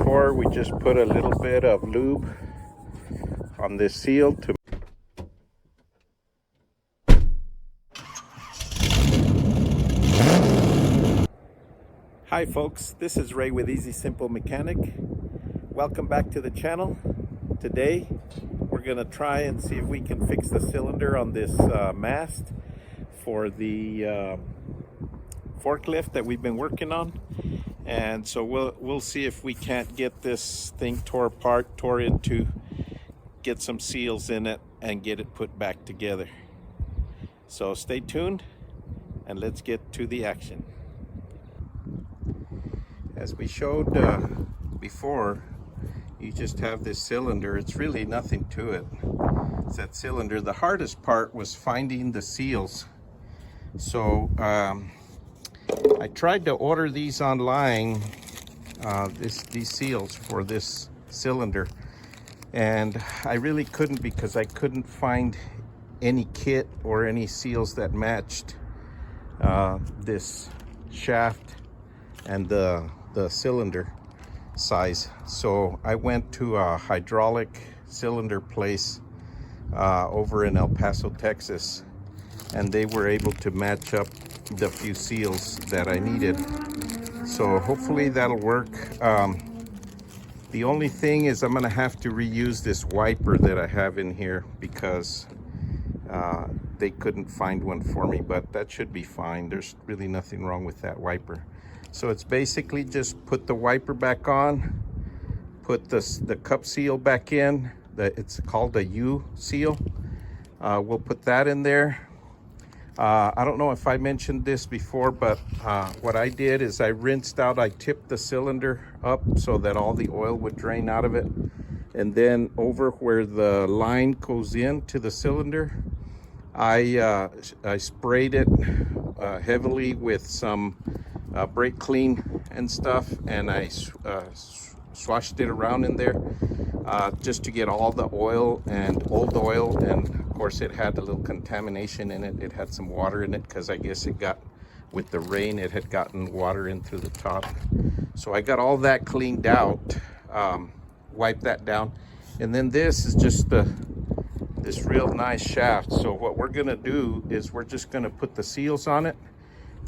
before, we just put a little bit of lube on this seal to Hi folks, this is Ray with Easy Simple Mechanic. Welcome back to the channel. Today we're going to try and see if we can fix the cylinder on this mast for the forklift that we've been working on. And so we'll see if we can't get this thing tore into, get some seals in it and get it put back together. So stay tuned and let's get to the action. As we showed before, you just have this cylinder. It's really nothing to it. It's that cylinder. The hardest part was finding the seals. So I tried to order these online, these seals for this cylinder, and I really couldn't because I couldn't find any kit or any seals that matched this shaft and the cylinder size. So I went to a hydraulic cylinder place over in El Paso, Texas, and they were able to match up the few seals that I needed. So hopefully that'll work. The only thing is I'm gonna have to reuse this wiper that I have in here because they couldn't find one for me, but that should be fine. There's really nothing wrong with that wiper. So it's basically just put the wiper back on, put the cup seal back in. It's called a U seal. We'll put that in there. I don't know if I mentioned this before, but what I did is I tipped the cylinder up so that all the oil would drain out of it. And then over where the line goes into the cylinder, I sprayed it heavily with some brake clean and stuff, and I swashed it around in there just to get all the oil and old oil, and of course it had a little contamination in it. It had some water in it because I guess it got, with the rain, it had gotten water in through the top. So I got all that cleaned out, wiped that down, and then this is just this real nice shaft. So what we're gonna do is we're just gonna put the seals on it.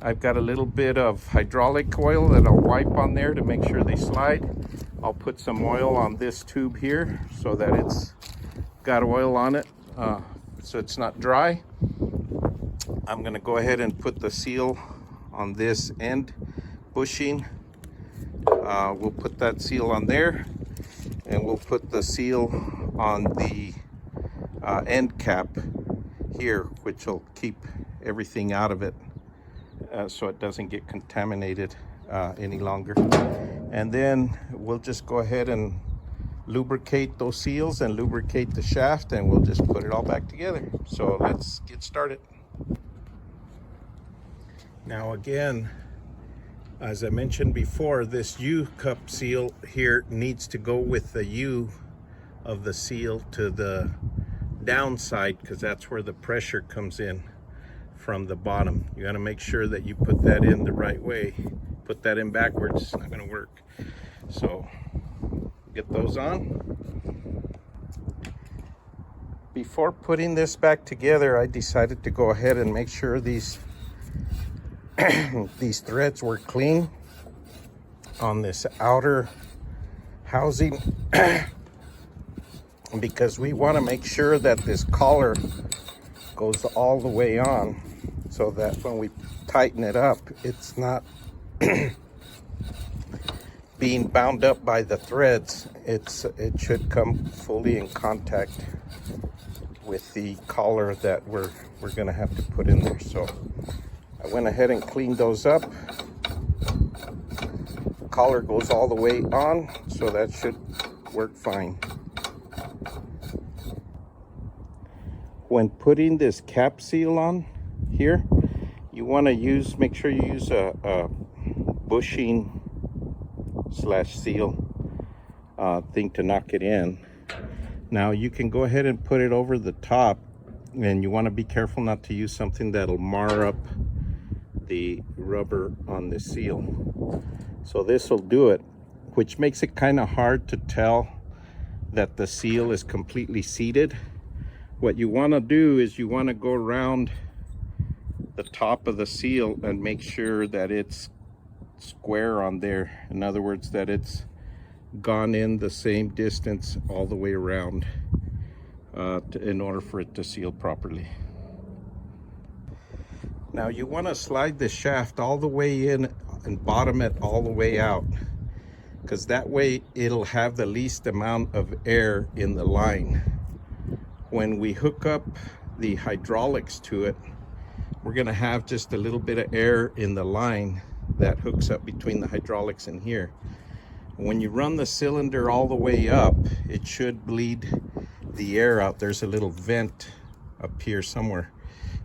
I've got a little bit of hydraulic oil that I'll wipe on there to make sure they slide. I'll put some oil on this tube here so that it's got oil on it, so it's not dry. I'm gonna go ahead and put the seal on this end bushing. We'll put that seal on there, and we'll put the seal on the end cap here, which will keep everything out of it. So it doesn't get contaminated any longer. And then we'll just go ahead and lubricate those seals and lubricate the shaft, and we'll just put it all back together. So let's get started. Now again, as I mentioned before, this U cup seal here needs to go with the U of the seal to the downside, because that's where the pressure comes in from the bottom. You got to make sure that you put that in the right way. Put that in backwards, it's not going to work. So get those on. Before putting this back together, I decided to go ahead and make sure these these threads were clean on this outer housing because we want to make sure that this collar goes all the way on, so that when we tighten it up, it's not being bound up by the threads. It should come fully in contact with the collar that we're gonna have to put in there. So I went ahead and cleaned those up. The collar goes all the way on, so that should work fine. When putting this cap seal on here, you want to make sure you use a bushing / seal thing to knock it in. Now you can go ahead and put it over the top, and you want to be careful not to use something that'll mar up the rubber on the seal. So this will do it. which makes it kind of hard to tell that the seal is completely seated. What you want to do is you want to go around the top of the seal and make sure that it's square on there. In other words, that it's gone in the same distance all the way around in order for it to seal properly. Now you want to slide the shaft all the way in and bottom it all the way out, because that way it'll have the least amount of air in the line. When we hook up the hydraulics to it, we're going to have just a little bit of air in the line that hooks up between the hydraulics and here. When you run the cylinder all the way up, it should bleed the air out. There's a little vent up here somewhere.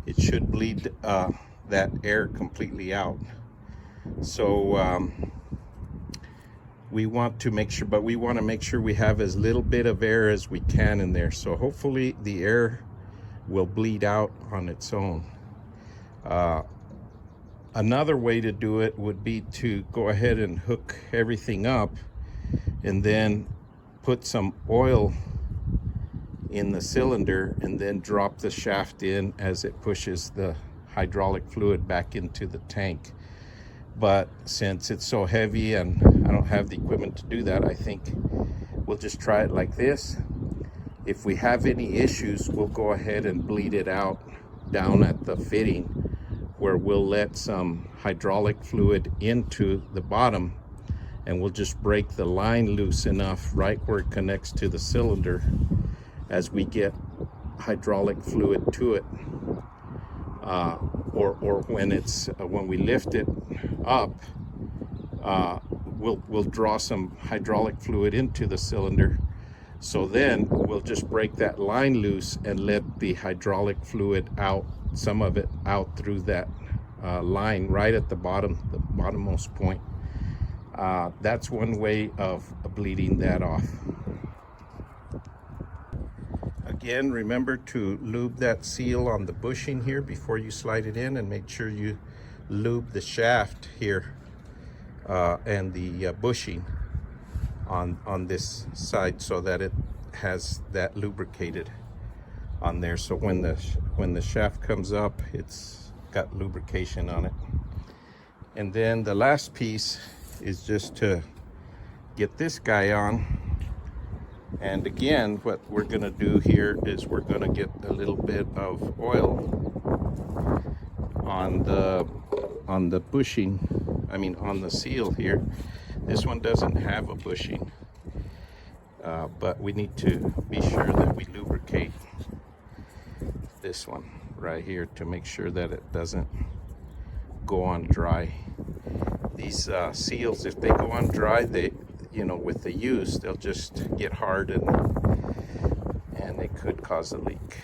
It should bleed that air completely out. So we want to make sure, but we want to make sure we have as little bit of air as we can in there. So hopefully the air will bleed out on its own. Another way to do it would be to go ahead and hook everything up and then put some oil in the cylinder and then drop the shaft in as it pushes the hydraulic fluid back into the tank. But since it's so heavy and I don't have the equipment to do that, I think we'll just try it like this. If we have any issues, we'll go ahead and bleed it out down at the fitting, where we'll let some hydraulic fluid into the bottom, and we'll just break the line loose enough right where it connects to the cylinder as we get hydraulic fluid to it. Or when we lift it up, we'll draw some hydraulic fluid into the cylinder. So then we'll just break that line loose and let the hydraulic fluid out, some of it out through that line right at the bottom, the bottommost point. That's one way of bleeding that off. Again, remember to lube that seal on the bushing here before you slide it in, and make sure you lube the shaft here and the bushing on this side, so that it has that lubricated on there. So when the shaft comes up, it's got lubrication on it. And then the last piece is just to get this guy on. And again, what we're going to do here is we're going to get a little bit of oil on the bushing, I mean on the seal here. This one doesn't have a bushing, but we need to be sure that we lubricate this one right here to make sure that it doesn't go on dry. These seals, if they go on dry, they, with the use, they'll just get hard and they could cause a leak.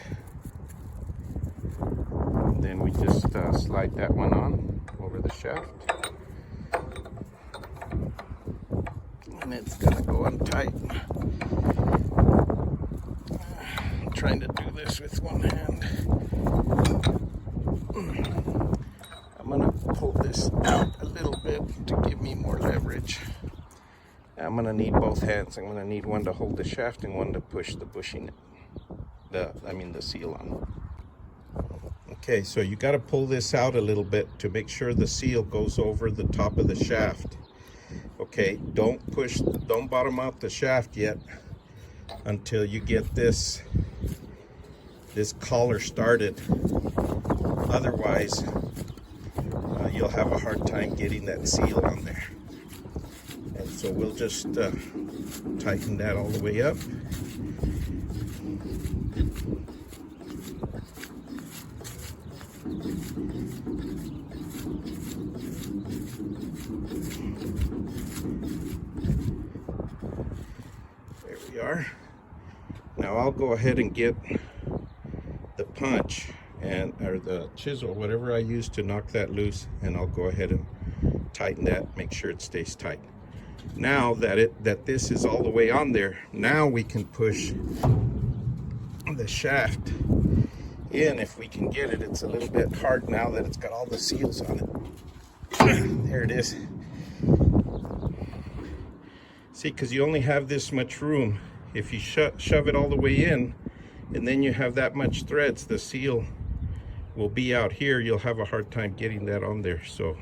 And then we just slide that one on over the shaft, and it's gonna go on tight. I'm trying to do this with one hand. I'm gonna pull this out a little bit to give me more leverage. I'm gonna need both hands. I'm gonna need one to hold the shaft and one to push the bushing, the seal on. Okay, so you got to pull this out a little bit to make sure the seal goes over the top of the shaft. Okay, don't bottom out the shaft yet until you get this collar started. Otherwise, you'll have a hard time getting that seal on there. And so we'll just tighten that all the way up. There we are. Now I'll go ahead and get the punch or the chisel, whatever I use to knock that loose, and I'll go ahead and tighten that, make sure it stays tight. Now that this is all the way on there, now we can push the shaft in if we can get it. It's a little bit hard now that it's got all the seals on it. There it is. See, because you only have this much room. If you shove it all the way in, and then you have that much threads, the seal will be out here. You'll have a hard time getting that on there. So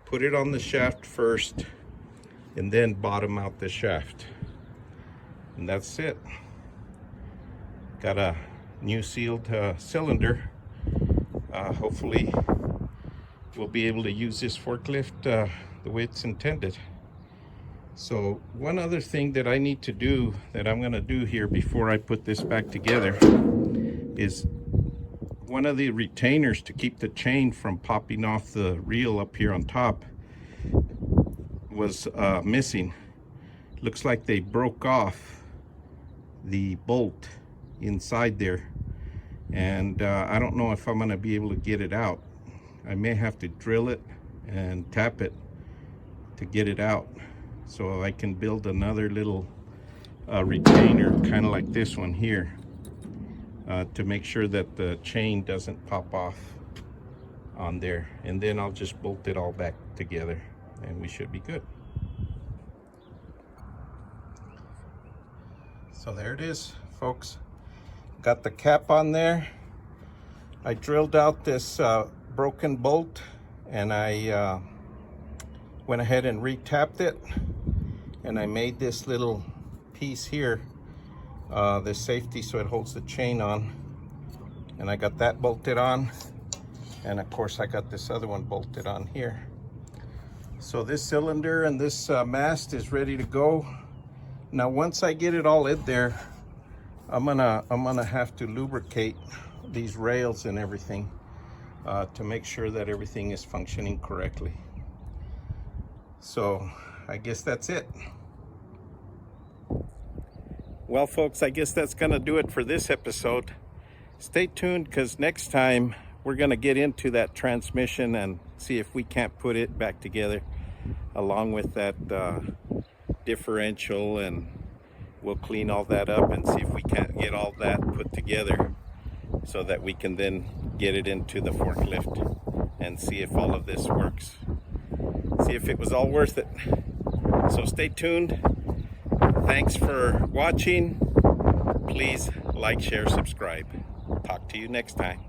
put it on the shaft first, and then bottom out the shaft. And that's it. Got a new sealed cylinder. Hopefully we'll be able to use this forklift the way it's intended. So one other thing that I need to do, that I'm going to do here before I put this back together, is one of the retainers to keep the chain from popping off the reel up here on top was missing. Looks like they broke off the bolt inside there, and I don't know if I'm going to be able to get it out. I may have to drill it and tap it to get it out, so I can build another little retainer kind of like this one here, to make sure that the chain doesn't pop off on there, and then I'll just bolt it all back together and we should be good. So there it is, folks. Got the cap on there. I drilled out this broken bolt, and I went ahead and re-tapped it, and I made this little piece here, this safety, so it holds the chain on, and I got that bolted on, and of course I got this other one bolted on here. So this cylinder and this mast is ready to go. Now once I get it all in there, I'm gonna have to lubricate these rails and everything to make sure that everything is functioning correctly. So I guess that's it. Well, folks, I guess that's gonna do it for this episode. Stay tuned, because next time we're gonna get into that transmission and see if we can't put it back together along with that differential, and we'll clean all that up and see if we can't get all that put together so that we can then get it into the forklift and see if all of this works. See if it was all worth it. So stay tuned. Thanks for watching. Please like, share, subscribe. Talk to you next time.